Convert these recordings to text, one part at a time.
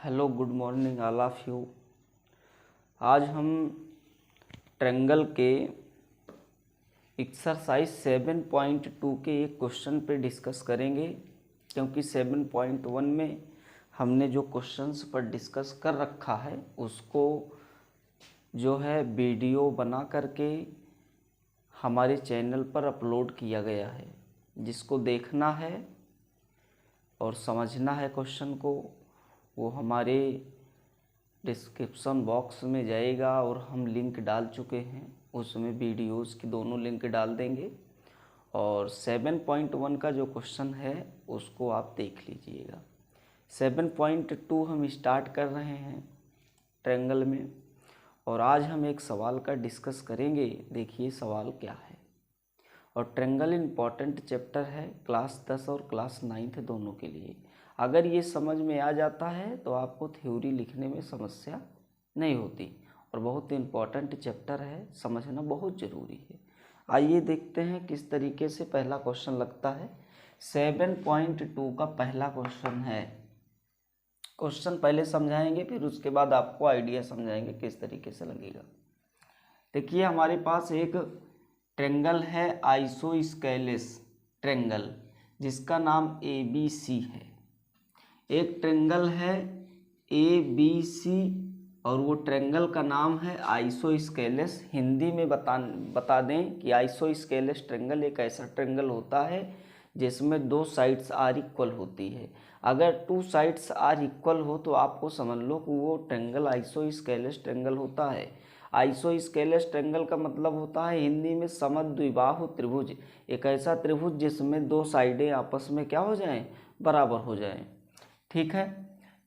Hello good morning all of you. आज हम triangle के एक्सरसाइज 7.2 के एक क्वेश्चन पे डिस्कस करेंगे, क्योंकि 7.1 में हमने जो क्वेश्चंस पर डिस्कस कर रखा है उसको जो है वीडियो बना करके हमारे चैनल पर अपलोड किया गया है। जिसको देखना है और समझना है क्वेश्चन को, वो हमारे डिस्क्रिप्शन बॉक्स में जाएगा और हम लिंक डाल चुके हैं, उसमें वीडियोस की दोनों लिंक डाल देंगे। और 7.1 का जो क्वेश्चन है उसको आप देख लीजिएगा। 7.2 हम स्टार्ट कर रहे हैं ट्रायंगल में, और आज हम एक सवाल का डिस्कस करेंगे। देखिए सवाल क्या है। और ट्रायंगल इम्पॉर्टेंट चैप्टर है क्लास 10 और क्लास 9 दोनों के लिए। अगर ये समझ में आ जाता है तो आपको थ्योरी लिखने में समस्या नहीं होती, और बहुत इम्पॉर्टेंट चैप्टर है, समझना बहुत ज़रूरी है। आइए देखते हैं किस तरीके से पहला क्वेश्चन लगता है। 7.2 का पहला क्वेश्चन है। क्वेश्चन पहले समझाएंगे, फिर उसके बाद आपको आइडिया समझाएंगे किस तरीके से लगेगा। देखिए हमारे पास एक ट्रायंगल है, आइसोस्केलेस ट्रायंगल, जिसका नाम ABC है। एक ट्रायंगल है ABC और वो ट्रायंगल का नाम है आइसोस्केलेस। हिंदी में बता दें कि आइसोस्केलेस ट्रायंगल एक ऐसा ट्रायंगल होता है जिसमें दो साइड्स आर इक्वल होती है। अगर टू साइड्स आर इक्वल हो तो आपको समझ लो कि वो ट्रायंगल आइसोस्केलेस ट्रायंगल होता है। आइसोस्केलेस ट्रायंगल का मतलब होता है हिंदी में समद्विबाहु त्रिभुज, एक ऐसा त्रिभुज जिसमें दो साइडें आपस में क्या हो जाएं, बराबर हो जाएं। ठीक है,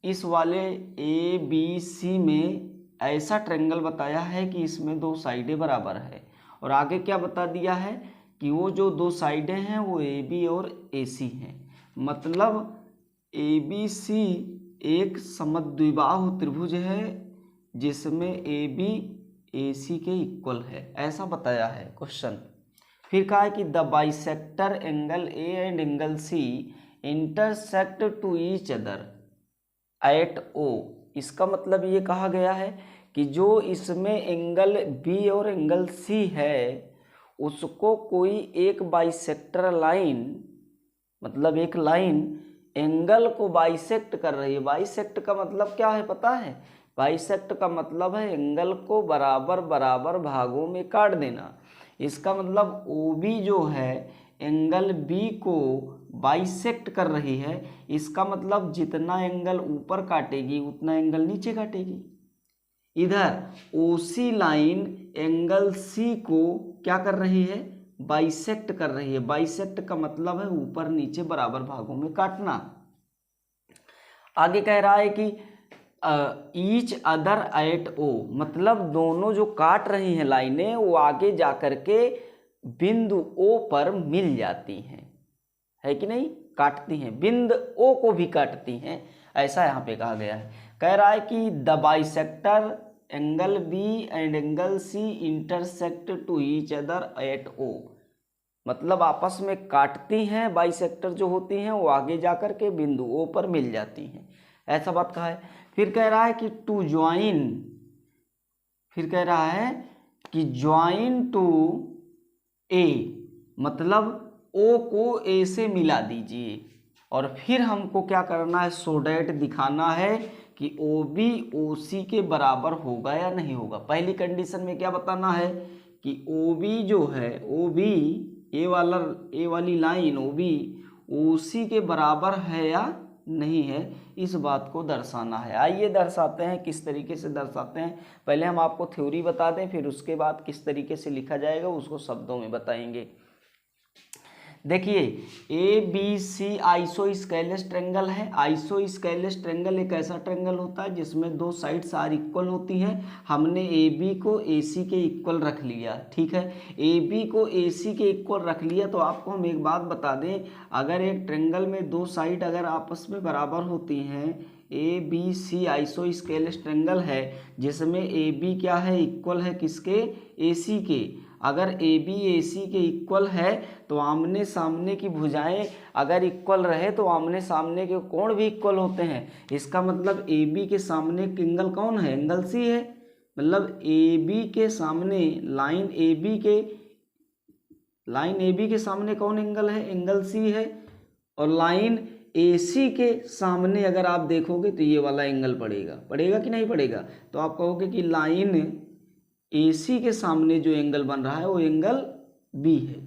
इस वाले ABC में ऐसा ट्रायंगल बताया है कि इसमें दो साइडें बराबर है, और आगे क्या बता दिया है कि वो जो दो साइडें हैं वो AB और AC हैं। मतलब ABC एक समद्विबाहु त्रिभुज है जिसमें AB AC के इक्वल है, ऐसा बताया है क्वेश्चन। फिर कहा है कि the bisector angle A and angle C intersect to each other at O। इसका मतलब ये कहा गया है कि जो इसमें एंगल B और एंगल C है उसको कोई एक बाइसेक्टर लाइन, मतलब एक लाइन एंगल को बाइसेक्ट कर रही है। बाइसेक्ट का मतलब क्या है पता है? बाइसेक्ट का मतलब है एंगल को बराबर बराबर भागों में काट देना। इसका मतलब OB जो है एंगल B को बाइसेक्ट कर रही है। इसका मतलब जितना एंगल ऊपर काटेगी उतना एंगल नीचे काटेगी। इधर OC लाइन एंगल C को क्या कर रही है, बाइसेक्ट कर रही है। बाइसेक्ट का मतलब है ऊपर नीचे बराबर भागों में काटना। आगे कह रहा है कि ईच अदर एट O, मतलब दोनों जो काट रही हैं लाइनें वो आगे जाकर के बिंदु O पर मिल जाती हैं, है कि नहीं? काटती हैं, बिंदु O को भी काटती हैं, ऐसा यहाँ पे कहा गया है। कह रहा है कि the bisector angle B and angle C intersect to each other at O, मतलब आपस में काटती हैं। बाइसेक्टर जो होती हैं वो आगे जाकर के बिंदु O पर मिल जाती हैं, ऐसा बात कहा है। फिर कह रहा है कि टू ज्वाइन, फिर कह रहा है कि ज्वाइन टू A, मतलब O को A से मिला दीजिए। और फिर हमको क्या करना है, सो डैट दिखाना है कि OB OC के बराबर होगा या नहीं होगा। पहली कंडीशन में क्या बताना है कि OB जो है, OB ए वाली लाइन OB OC के बराबर है या नहीं है, इस बात को दर्शाना है। आइए दर्शाते हैं, किस तरीके से दर्शाते हैं। पहले हम आपको थ्योरी बता दें, फिर उसके बाद किस तरीके से लिखा जाएगा उसको शब्दों में बताएंगे। देखिए ABC आइसोस्केलेस ट्रायंगल है। आइसोस्केलेस ट्रायंगल एक ऐसा ट्रायंगल होता है जिसमें दो साइड्स आर इक्वल होती हैं। हमने AB को AC के इक्वल रख लिया, ठीक है। AB को AC के इक्वल रख लिया तो आपको हम एक बात बता दें, अगर एक ट्रायंगल में दो साइड अगर आपस में बराबर होती हैं, ABC आइसोस्केलेस ट्रायंगल है जिसमें AB क्या है, इक्वल है किसके, AC के। अगर ए बी ए सी के इक्वल है तो आमने सामने की भुजाएं अगर इक्वल रहे तो आमने सामने के कोण भी इक्वल होते हैं। इसका मतलब ए बी के सामने एंगल कौन है? एंगल सी है। मतलब ए बी के सामने लाइन ए बी के सामने कौन एंगल है? एंगल सी है। और लाइन ए सी के सामने अगर आप देखोगे तो ये वाला एंगल पड़ेगा कि नहीं पड़ेगा? तो आप कहोगे कि लाइन ए सी के सामने जो एंगल बन रहा है वो एंगल बी है।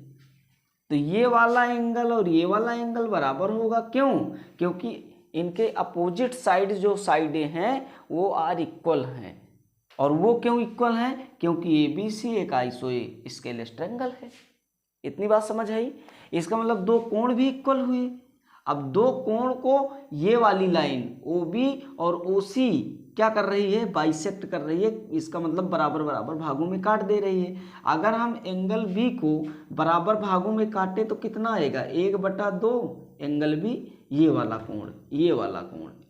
तो ये वाला एंगल और ये वाला एंगल बराबर होगा। क्यों? क्योंकि इनके अपोजिट साइड जो साइडें हैं वो आर इक्वल हैं। और वो क्यों इक्वल हैं? क्योंकि ए बी सी एक आइसोस्केलेस ट्रायंगल है। इतनी बात समझ आई? इसका मतलब दो कोण भी इक्वल हुए। अब दो कोण को ये वाली लाइन ओ बी और ओ सी क्या कर रही है? बाइसेक्ट कर रही है। इसका मतलब बराबर बराबर भागों में काट दे रही है। अगर हम एंगल बी को बराबर भागों में काटे तो कितना आएगा? 1/2 एंगल बी, ये वाला कोण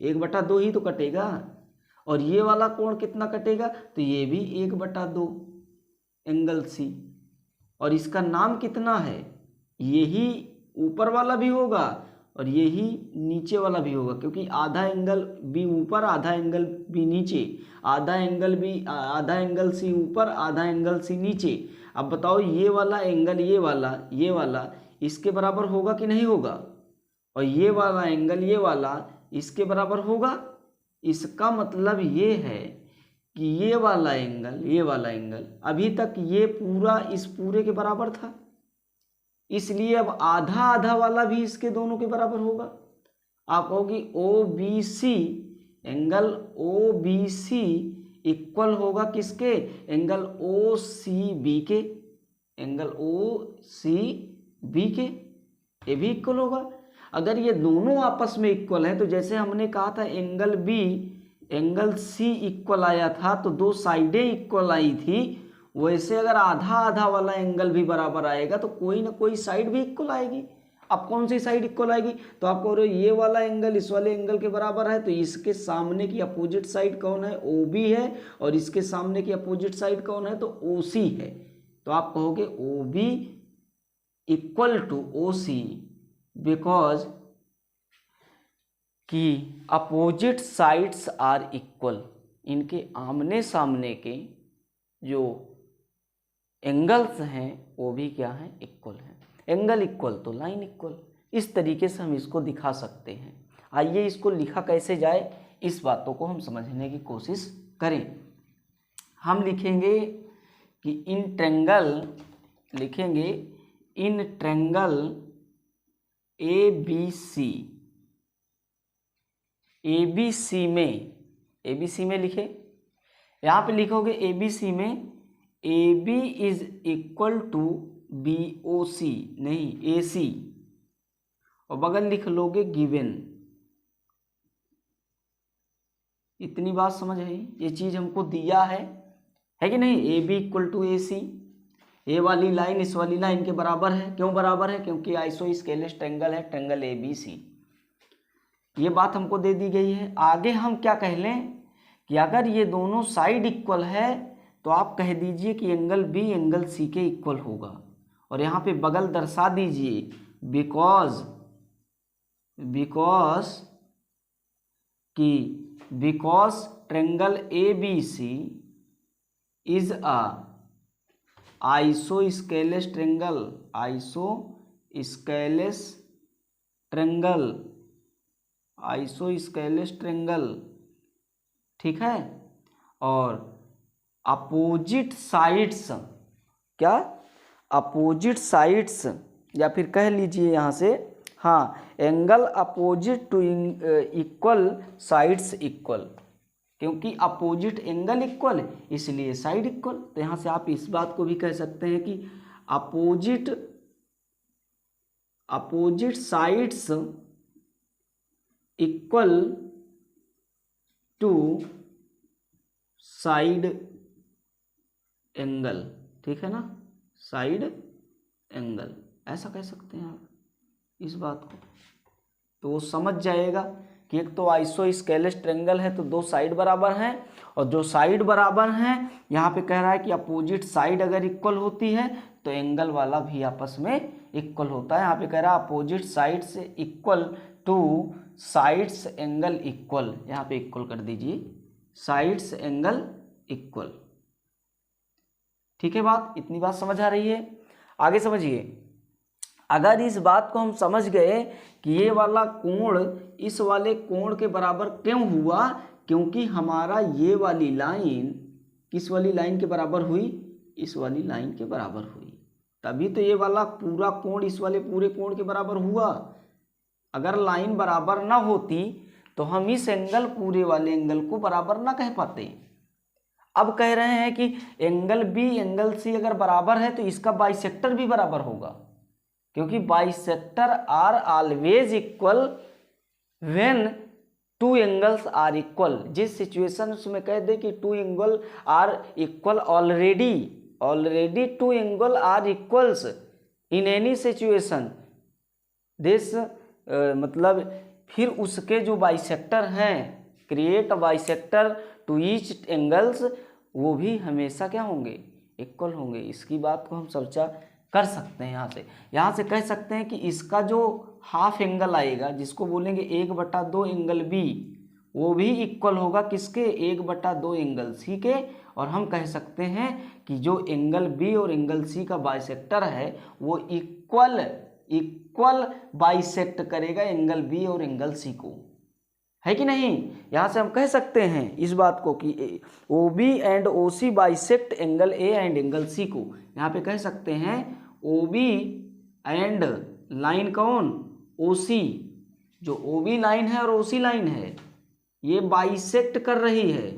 1/2 ही तो कटेगा। और ये वाला कोण कितना कटेगा? तो ये भी 1/2 एंगल सी। और इसका नाम कितना है? यही ऊपर वाला भी होगा और यही नीचे वाला भी होगा, क्योंकि आधा एंगल बी ऊपर आधा एंगल बी नीचे, आधा एंगल सी ऊपर आधा एंगल सी नीचे। अब बताओ ये वाला एंगल ये वाला इसके बराबर होगा कि नहीं होगा? और ये वाला एंगल ये वाला इसके बराबर होगा। इसका मतलब ये है कि ये वाला एंगल अभी तक ये पूरा इस पूरे के बराबर था, इसलिए अब आधा आधा वाला भी इसके दोनों के बराबर होगा। आप कहोगे O B C, angle O B C equal होगा किसके? एंगल ओ सी बी के, ये भी इक्वल होगा। अगर ये दोनों आपस में इक्वल है तो जैसे हमने कहा था angle B angle C equal आया था तो दो साइडें इक्वल आई थी, वैसे अगर आधा आधा वाला एंगल भी बराबर आएगा तो कोई ना कोई साइड भी इक्वल आएगी। अब कौन सी साइड इक्वल आएगी? तो आप कह रहे हो ये वाला एंगल इस वाले एंगल के बराबर है, तो इसके सामने की अपोजिट साइड कौन है? ओ बी है। और इसके सामने की अपोजिट साइड कौन है? तो ओ सी है। तो आप कहोगे O B equal to O C, because कि अपोजिट साइड्स आर इक्वल। इनके आमने सामने के जो एंगल्स हैं वो भी क्या हैं? इक्वल हैं। एंगल इक्वल तो लाइन इक्वल। इस तरीके से हम इसको दिखा सकते हैं। आइए इसको लिखा कैसे जाए, इस बातों को हम समझने की कोशिश करें। हम लिखेंगे कि in triangle A B C में लिखे। यहाँ पे लिखोगे ए बी सी में A B is equal to B O C, नहीं ए सी, और बगल लिख लोगे गिवन। इतनी बात समझ आई? ये चीज हमको दिया है कि नहीं? ए बी इक्वल टू ए सी, ये वाली लाइन इस वाली लाइन के बराबर है। क्यों बराबर है? क्योंकि आइसोस्केलेस ट्रायंगल है, ट्रायंगल ए बी सी। ये बात हमको दे दी गई है। आगे हम क्या कह लें कि अगर ये दोनों साइड इक्वल है तो आप कह दीजिए कि एंगल बी एंगल सी के इक्वल होगा। और यहाँ पे बगल दर्शा दीजिए because triangle A B C is a isosceles triangle, ठीक है। और अपोजिट साइड्स या फिर कह लीजिए यहाँ से, हाँ, angle opposite to equal sides equal, क्योंकि अपोजिट एंगल इक्वल है इसलिए साइड इक्वल। तो यहाँ से आप इस बात को भी कह सकते हैं कि opposite sides equal to side angle, ठीक है ना? साइड एंगल ऐसा कह सकते हैं आप इस बात को। तो वो समझ जाएगा कि एक तो आइसोस्केलेस ट्रायंगल है तो दो साइड बराबर हैं, और जो साइड बराबर हैं यहाँ पे कह रहा है कि अपोजिट साइड अगर इक्वल होती है तो एंगल वाला भी आपस में इक्वल होता है। यहाँ पे कह रहा है opposite sides equal to sides angle equal, यहाँ पे इक्वल कर दीजिए, साइड्स एंगल इक्वल। ठीक है, बात इतनी बात समझ आ रही है। आगे समझिए, अगर इस बात को हम समझ गए कि ये वाला कोण इस वाले कोण के बराबर क्यों हुआ, क्योंकि हमारा ये वाली लाइन किस वाली लाइन के बराबर हुई, इस वाली लाइन के बराबर हुई, तभी तो ये वाला पूरा कोण इस वाले पूरे कोण के बराबर हुआ। अगर लाइन बराबर ना होती तो हम इस एंगल पूरे वाले एंगल को बराबर ना कह पाते। अब कह रहे हैं कि एंगल बी एंगल सी अगर बराबर है तो इसका बाइसेक्टर भी बराबर होगा, क्योंकि bisector are always equal when two angles are equal. जिस सिचुएशन में कह दे कि two angle are equal, already two angle are equals in any situation this, मतलब फिर उसके जो बाइसेक्टर हैं, create bisector to each angles, वो भी हमेशा क्या होंगे, इक्वल होंगे। इसकी बात को हम चर्चा कर सकते हैं। यहाँ से कह सकते हैं कि इसका जो हाफ एंगल आएगा, जिसको बोलेंगे 1/2 एंगल बी, वो भी इक्वल होगा किसके, 1/2 एंगल सी के। और हम कह सकते हैं कि जो एंगल बी और एंगल सी का बाइसेक्टर है वो इक्वल बाइसेक्ट करेगा एंगल बी और एंगल सी को, है कि नहीं। यहाँ से हम कह सकते हैं इस बात को कि O B and O C bisect angle A and angle C को। यहाँ पे कह सकते हैं ओ बी एंड लाइन कौन, ओ सी, जो ओ बी लाइन है और ओ सी लाइन है ये बाइसेक्ट कर रही है,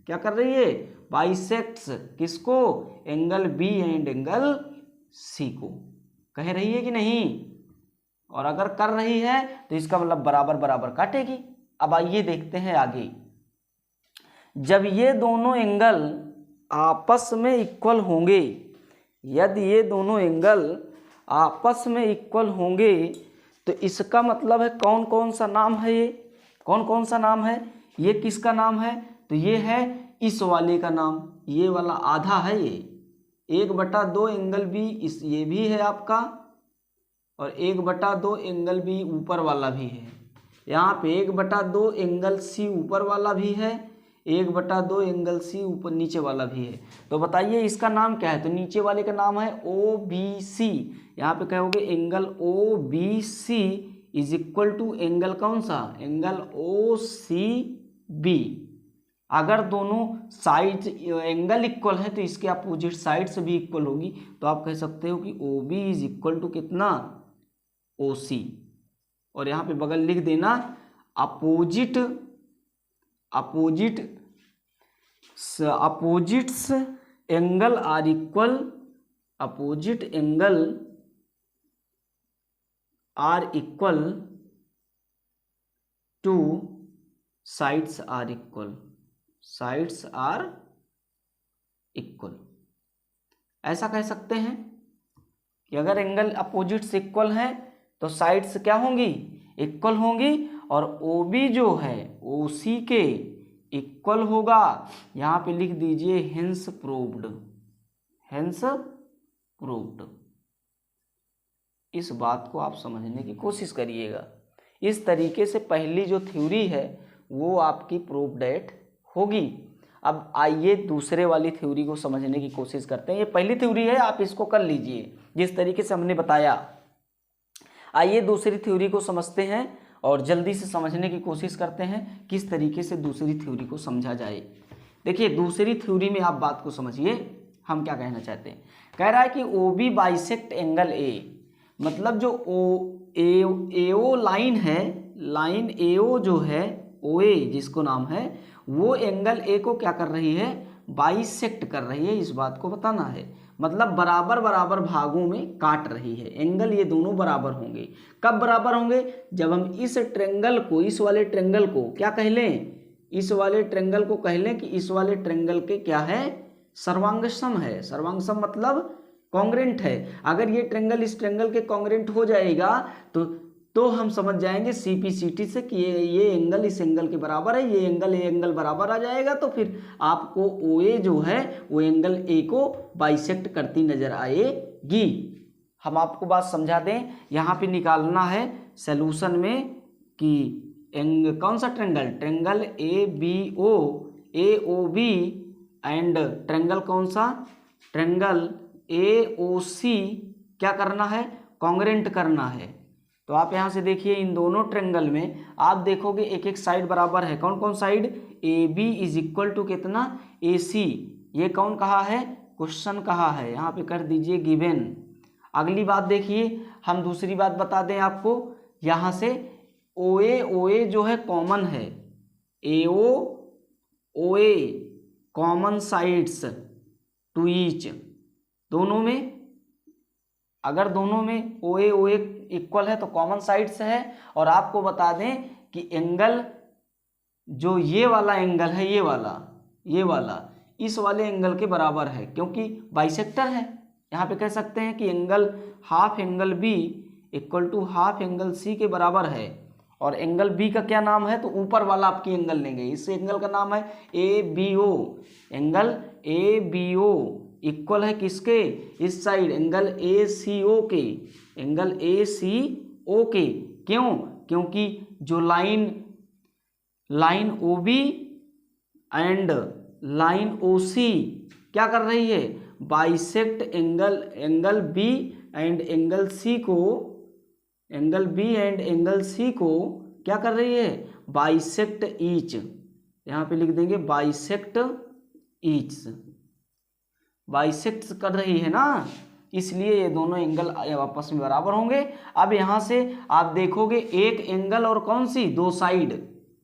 क्या कर रही है, बाइसेक्ट्स किसको, angle B and angle C को। कह रही है कि नहीं, और अगर कर रही है तो इसका मतलब बराबर बराबर काटेगी। अब आइए देखते हैं आगे, जब ये दोनों एंगल आपस में इक्वल होंगे, यदि ये दोनों एंगल आपस में इक्वल होंगे तो इसका मतलब है कौन कौन सा नाम है, ये कौन कौन सा नाम है, ये किसका नाम है, तो ये है इस वाले का नाम, ये वाला आधा है, ये 1/2 एंगल बी, इस ये भी है आपका, और 1/2 एंगल बी ऊपर वाला भी है। यहाँ पे 1/2 एंगल सी ऊपर वाला भी है, 1/2 एंगल सी ऊपर नीचे वाला भी है। तो बताइए इसका नाम क्या है, तो नीचे वाले का नाम है ओ बी सी। यहाँ पे कहोगे angle O B C is equal to angle कौन सा, एंगल ओ सी बी। अगर दोनों साइड एंगल इक्वल है तो इसके अपोजिट साइड से भी इक्वल होगी, तो आप कह सकते हो कि O B is equal to कितना, ओ सी। और यहाँ पे बगल लिख देना opposites angle are equal, opposite angle are equal to sides are equal, sides are equal. ऐसा कह सकते हैं कि अगर एंगल अपोजिट्स इक्वल हैं तो साइड्स क्या होंगी, इक्वल होंगी, और ओ बी जो है ओ सी के इक्वल होगा। यहाँ पे लिख दीजिए हेंस प्रूव्ड, हेंस प्रूव्ड। इस बात को आप समझने की कोशिश करिएगा। इस तरीके से पहली जो थ्योरी है वो आपकी प्रूव डेट होगी। अब आइए दूसरे वाली थ्योरी को समझने की कोशिश करते हैं। ये पहली थ्योरी है, आप इसको कर लीजिए जिस तरीके से हमने बताया। आइए दूसरी थ्योरी को समझते हैं और जल्दी से समझने की कोशिश करते हैं किस तरीके से दूसरी थ्योरी को समझा जाए। देखिए दूसरी थ्योरी में आप बात को समझिए, हम क्या कहना चाहते हैं। कह रहा है कि O B bisect angle A, मतलब जो एओ लाइन है, लाइन एओ जो है ओ ए जिसको नाम है, वो एंगल ए को क्या कर रही है, बाइसेक्ट कर रही है। इस बात को बताना है, मतलब बराबर बराबर भागों में काट रही है एंगल। ये दोनों बराबर होंगे। कब बराबर होंगे, जब हम इस ट्रेंगल को, इस वाले ट्रेंगल को क्या कह लें, इस वाले ट्रेंगल को कह लें कि इस वाले ट्रेंगल के क्या है, सर्वांगसम है। सर्वांगसम मतलब कॉन्ग्रेंट है। अगर ये ट्रेंगल इस ट्रेंगल के कॉन्ग्रेंट हो जाएगा तो तो हम समझ जाएंगे CPCT से कि ये एंगल इस एंगल के बराबर है, ये एंगल बराबर आ जाएगा। तो फिर आपको OA जो है वो एंगल A को बाइसेक्ट करती नजर आएगी। हम आपको बात समझा दें, यहाँ पे निकालना है सॉल्यूशन में कि कौन सा triangle ABO AOB and triangle कौन सा, ट्रेंगल AOC क्या करना है, कॉन्ग्रेंट करना है। तो आप यहाँ से देखिए इन दोनों ट्रेंगल में आप देखोगे एक एक साइड बराबर है। कौन कौन side, AB is equal to कितना, AC। ये कौन कहा है, क्वेश्चन कहा है, यहाँ पे कर दीजिए गिवन। अगली बात देखिए, हम दूसरी बात बता दें आपको, यहाँ से OA जो है कॉमन है, AO OA common sides to each, दोनों में अगर दोनों में OA इक्वल है तो कॉमन साइड्स है। और आपको बता दें कि एंगल जो ये वाला एंगल है, ये वाला इस वाले एंगल के बराबर है, क्योंकि बाइसेक्टर है। यहाँ पे कह सकते हैं कि angle half angle B equal to half angle C के बराबर है। और एंगल B का क्या नाम है, तो ऊपर वाला आपकी एंगल लेंगे, इस एंगल का नाम है ABO। एंगल ABO इक्वल है किसके, इस साइड एंगल ACO के, एंगल ACO के। क्यों, क्योंकि जो line OB and line OC क्या कर रही है, bisect angle B and angle C को, angle B and angle C को क्या कर रही है, बाइसेक्ट ईच। यहाँ पे लिख देंगे बाइसेक्ट ईच, बाइसेक्ट कर रही है ना, इसलिए ये दोनों एंगल आपस में बराबर होंगे। अब यहाँ से आप देखोगे एक एंगल और कौन सी, दो साइड,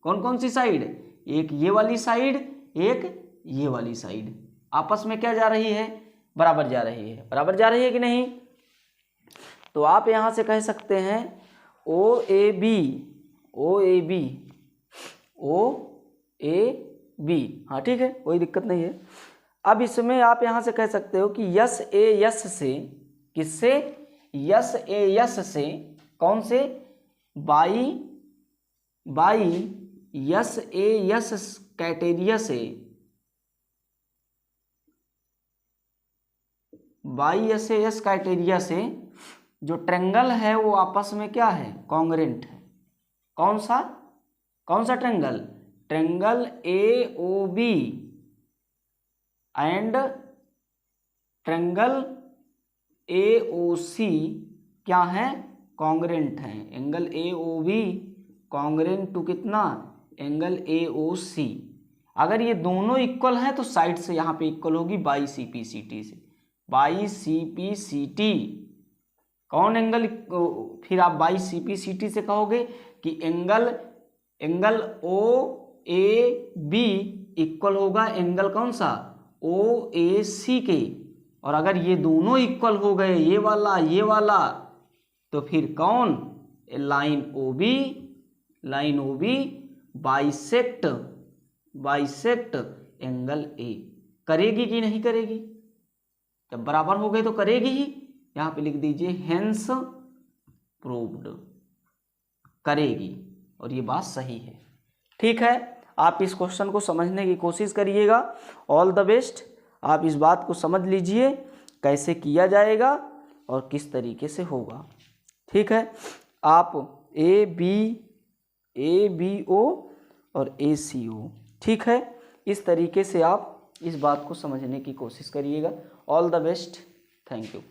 कौन कौन सी साइड, एक ये वाली साइड, एक ये वाली साइड, आपस में क्या जा रही है, बराबर जा रही है, बराबर जा रही है कि नहीं। तो आप यहाँ से कह सकते हैं OAB हाँ ठीक है, कोई दिक्कत नहीं है। अब इसमें आप यहाँ से कह सकते हो कि यस से, किससे, यस से, कौन से, बाई यस क्राइटेरिया से, बाई यस क्राइटेरिया से जो ट्रेंगल है वो आपस में क्या है, कॉन्ग्रेंट है। कौन सा triangle, triangle AOB and triangle AOC क्या है, कॉन्ग्रेंट है। एंगल AOB कॉन्ग्रेंट टू कितना, एंगल AOC। अगर ये दोनों इक्वल हैं तो साइड से यहाँ पे इक्वल होगी बाई CPCT से, बाई CPCT। कौन एंगल, फिर आप बाई CPCT से कहोगे कि एंगल OAB इक्वल होगा एंगल कौन सा, OAC के। और अगर ये दोनों इक्वल हो गए, ये वाला, तो फिर कौन, line OB bisect angle A। करेगी कि नहीं करेगी, जब बराबर हो गए तो करेगी ही। यहाँ पे लिख दीजिए हेंस प्रूव्ड, करेगी, और ये बात सही है। ठीक है, आप इस क्वेश्चन को समझने की कोशिश करिएगा। All the best. आप इस बात को समझ लीजिए कैसे किया जाएगा और किस तरीके से होगा। ठीक है, आप ABO और ACO, ठीक है, इस तरीके से आप इस बात को समझने की कोशिश करिएगा। All the best, thank you.